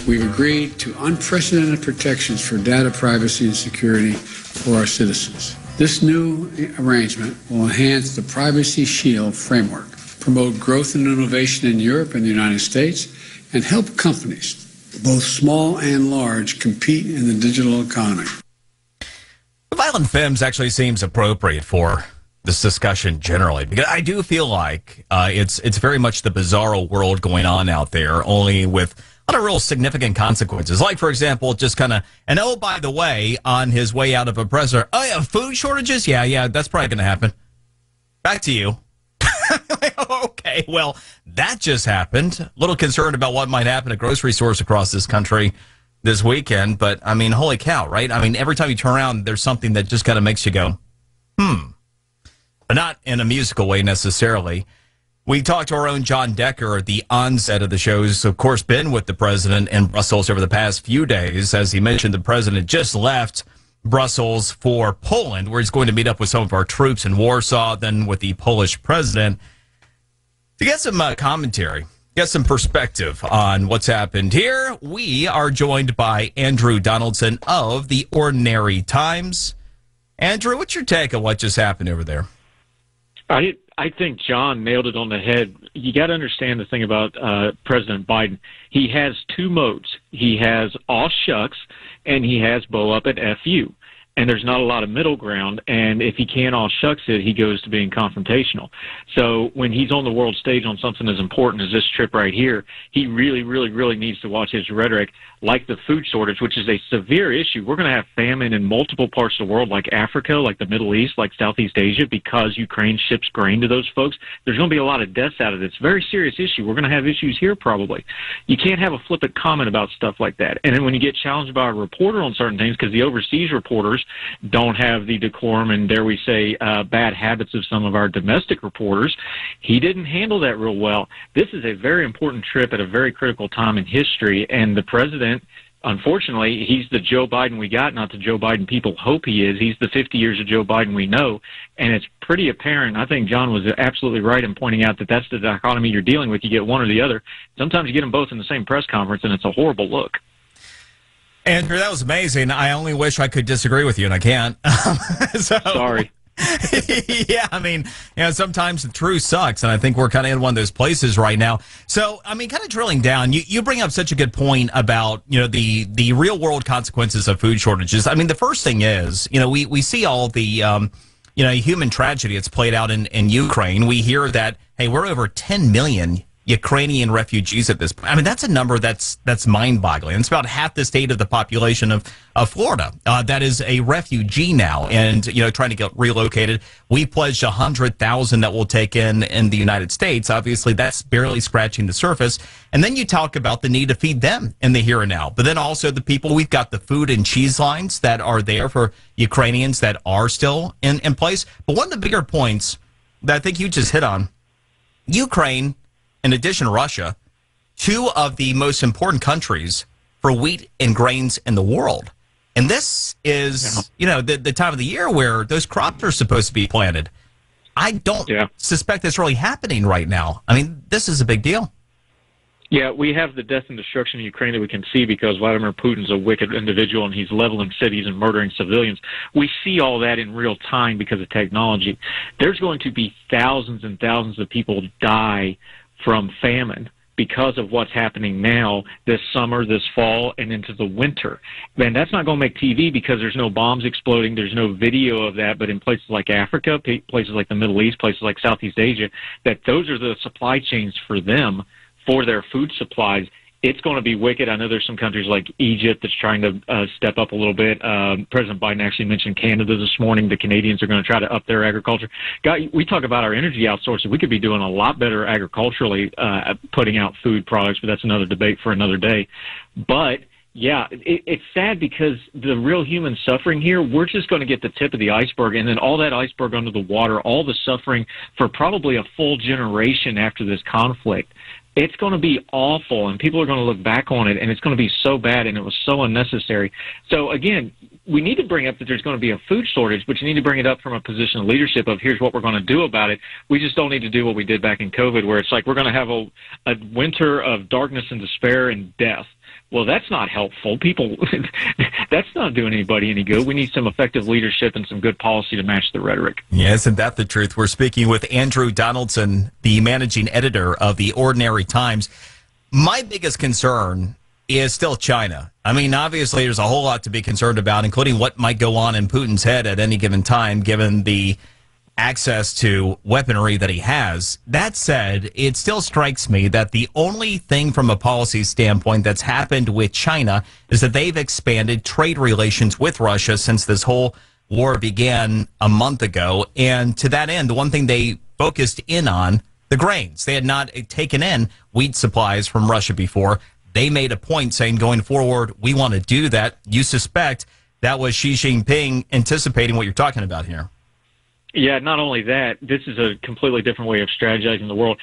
we've agreed to unprecedented protections for data privacy and security for our citizens. This new arrangement will enhance the Privacy Shield framework, promote growth and innovation in Europe and the United States, and help companies, both small and large, compete in the digital economy. Violent femmes actually seems appropriate for this discussion generally, because I do feel like it's very much the bizarro world going on out there, only with a lot of real significant consequences. Like, for example, just kind of, and oh, by the way, on his way out of a presser, oh yeah, food shortages? Yeah, that's probably going to happen. Back to you. Okay, well, that just happened. A little concerned about what might happen at grocery stores across this country this weekend, but I mean, holy cow, right? I mean, every time you turn around, there's something that just kind of makes you go, but not in a musical way necessarily. We talked to our own John Decker at the onset of the show, who's, of course, been with the president in Brussels over the past few days. As he mentioned, the president just left Brussels for Poland, where he's going to meet up with some of our troops in Warsaw, then with the Polish president, to get some commentary, get some perspective on what's happened here. We are joined by Andrew Donaldson of the Ordinary Times. Andrew, what's your take on what just happened over there? I think John nailed it on the head. You got to understand the thing about President Biden. He has two modes. He has aw shucks, and he has bow up at FU. And there's not a lot of middle ground. And if he can't aw shucks it, he goes to being confrontational. So when he's on the world stage on something as important as this trip right here, he really, really, really needs to watch his rhetoric, like the food shortage, which is a severe issue. We're going to have famine in multiple parts of the world, like Africa, like the Middle East, like Southeast Asia, because Ukraine ships grain to those folks. There's going to be a lot of deaths out of it. It's a very serious issue. We're going to have issues here probably. You can't have a flippant comment about stuff like that. And then when you get challenged by a reporter on certain things, because the overseas reporters don't have the decorum and, dare we say, bad habits of some of our domestic reporters, he didn't handle that real well. This is a very important trip at a very critical time in history, and the president, unfortunately, he's the Joe Biden we got, not the Joe Biden people hope he is. He's the 50 years of Joe Biden we know, and it's pretty apparent. I think John was absolutely right in pointing out that that's the dichotomy you're dealing with. You get one or the other. Sometimes you get them both in the same press conference, and it's a horrible look. Andrew, that was amazing. I only wish I could disagree with you, and I can't. Sorry. Yeah, I mean, sometimes the truth sucks, and I think we're kind of in one of those places right now. So, I mean, kind of drilling down, you bring up such a good point about, the real-world consequences of food shortages. I mean, the first thing is, we see all the, human tragedy that's played out in Ukraine. We hear that, hey, we're over 10 million Ukrainian refugees at this point. I mean, that's a number that's mind-boggling. It's about half the state of the population of Florida that is a refugee now and, trying to get relocated. We pledged 100,000 that we'll take in the United States. Obviously, that's barely scratching the surface. And then you talk about the need to feed them in the here and now. But then also the people, we've got the food and cheese lines that are there for Ukrainians that are still in place. But one of the bigger points that I think you just hit on, Ukraine, in addition to Russia, two of the most important countries for wheat and grains in the world. And this is, the time of the year where those crops are supposed to be planted. I don't suspect that's really happening right now. I mean, this is a big deal. Yeah, we have the death and destruction of Ukraine that we can see because Vladimir Putin's a wicked individual and he's leveling cities and murdering civilians. We see all that in real time because of technology. There's going to be thousands and thousands of people die from famine because of what's happening now this summer, this fall, and into the winter. And that's not going to make TV because there's no bombs exploding. There's no video of that. But in places like Africa, places like the Middle East, places like Southeast Asia, that those are the supply chains for them for their food supplies. It's going to be wicked. I know there's some countries like Egypt that's trying to step up a little bit. President Biden actually mentioned Canada this morning. The Canadians are going to try to up their agriculture. We talk about our energy outsourcing. We could be doing a lot better agriculturally putting out food products, but that's another debate for another day. But, yeah, it's sad because the real human suffering here, we're just going to get the tip of the iceberg, and then all that iceberg under the water, all the suffering for probably a full generation after this conflict. It's going to be awful, and people are going to look back on it, and it's going to be so bad, and it was so unnecessary. So, again, we need to bring up that there's going to be a food shortage, but you need to bring it up from a position of leadership of here's what we're going to do about it. We just don't need to do what we did back in COVID, where it's like we're going to have a winter of darkness and despair and death. Well, that's not helpful. People, that's not doing anybody any good. We need some effective leadership and some good policy to match the rhetoric. Yeah, isn't that the truth? We're speaking with Andrew Donaldson, the managing editor of the Ordinary Times. My biggest concern is still China. I mean, obviously, there's a whole lot to be concerned about, including what might go on in Putin's head at any given time, given the access to weaponry that he has. That said, it still strikes me that the only thing from a policy standpoint that's happened with China is that they've expanded trade relations with Russia since this whole war began a month ago. And to that end, the one thing they focused in on, the grains. They had not taken in wheat supplies from Russia before. They made a point saying, going forward, we want to do that. You suspect that was Xi Jinping anticipating what you're talking about here. Yeah, not only that, this is a completely different way of strategizing the world.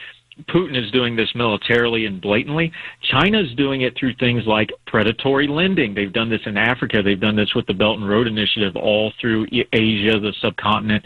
Putin is doing this militarily and blatantly. China's doing it through things like predatory lending. They've done this in Africa. They've done this with the Belt and Road Initiative all through Asia, the subcontinent.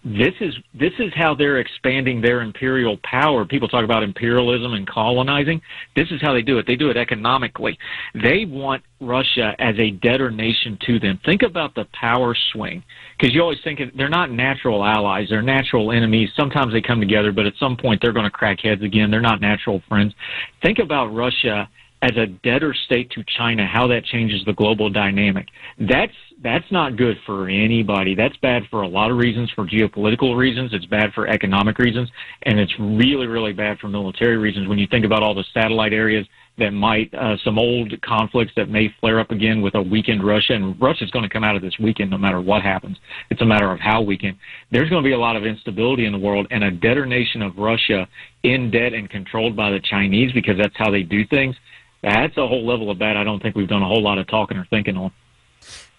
This is how they're expanding their imperial power. People talk about imperialism and colonizing. This is how they do it. They do it economically. They want Russia as a debtor nation to them. Think about the power swing, because you always think they're not natural allies. They're natural enemies. Sometimes they come together, but at some point they're going to crack heads again. They're not natural friends. Think about Russia as a debtor state to China, how that changes the global dynamic. That's not good for anybody. That's bad for a lot of reasons, for geopolitical reasons. It's bad for economic reasons, and it's really, really bad for military reasons. When you think about all the satellite areas that might, some old conflicts that may flare up again with a weakened Russia, and Russia's going to come out of this weakened no matter what happens. It's a matter of how weakened. There's going to be a lot of instability in the world, and a debtor nation of Russia in debt and controlled by the Chinese, because that's how they do things, that's a whole level of bad I don't think we've done a whole lot of talking or thinking on.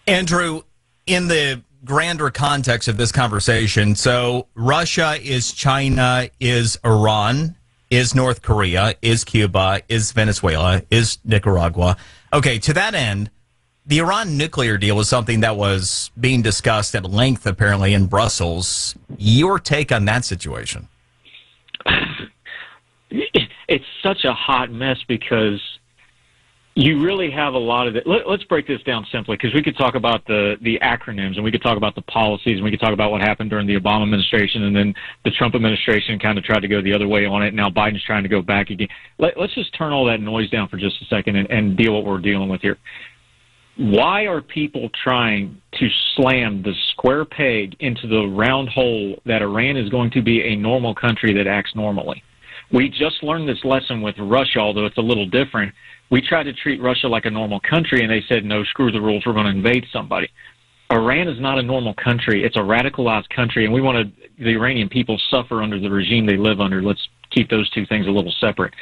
Andrew, in the grander context of this conversation, so Russia is China, is Iran, is North Korea, is Cuba, is Venezuela, is Nicaragua. Okay, to that end, the Iran nuclear deal was something that was being discussed at length, apparently, in Brussels. Your take on that situation? It's such a hot mess because you really have a lot of it. Let's break this down simply, because we could talk about the acronyms, and we could talk about the policies, and we could talk about what happened during the Obama administration, and then the Trump administration kind of tried to go the other way on it. Now Biden's trying to go back again. Let's just turn all that noise down for just a second and deal what we're dealing with here. Why are people trying to slam the square peg into the round hole that Iran is going to be a normal country that acts normally? We just learned this lesson with Russia, although it's a little different. We tried to treat Russia like a normal country, and they said, no, screw the rules, we're going to invade somebody. Iran is not a normal country. It's a radicalized country, and we want the Iranian people suffer under the regime they live under. Let's keep those two things a little separate.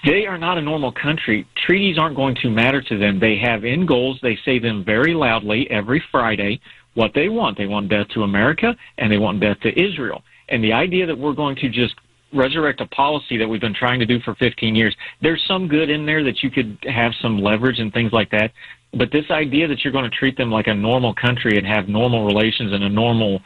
They are not a normal country. Treaties aren't going to matter to them. They have end goals. They say them very loudly every Friday what they want. They want death to America, and they want death to Israel. And the idea that we're going to just resurrect a policy that we've been trying to do for 15 years. There's some good in there that you could have some leverage and things like that. But this idea that you're going to treat them like a normal country and have normal relations and a normal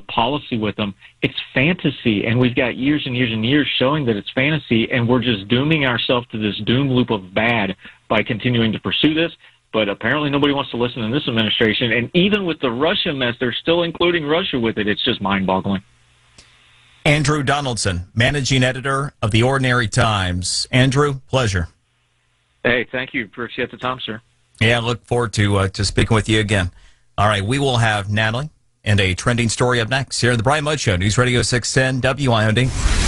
policy with them, it's fantasy. And we've got years and years and years showing that it's fantasy, and we're just dooming ourselves to this doom loop of bad by continuing to pursue this. But apparently nobody wants to listen in this administration. And even with the Russia mess, they're still including Russia with it. It's just mind-boggling. Andrew Donaldson, managing editor of the Ordinary Times. Andrew, pleasure. Hey, thank you. Appreciate the time, sir. Yeah, look forward to speaking with you again. All right, we will have Natalie and a trending story up next here on the Brian Mudd Show, News Radio 610 WIOD.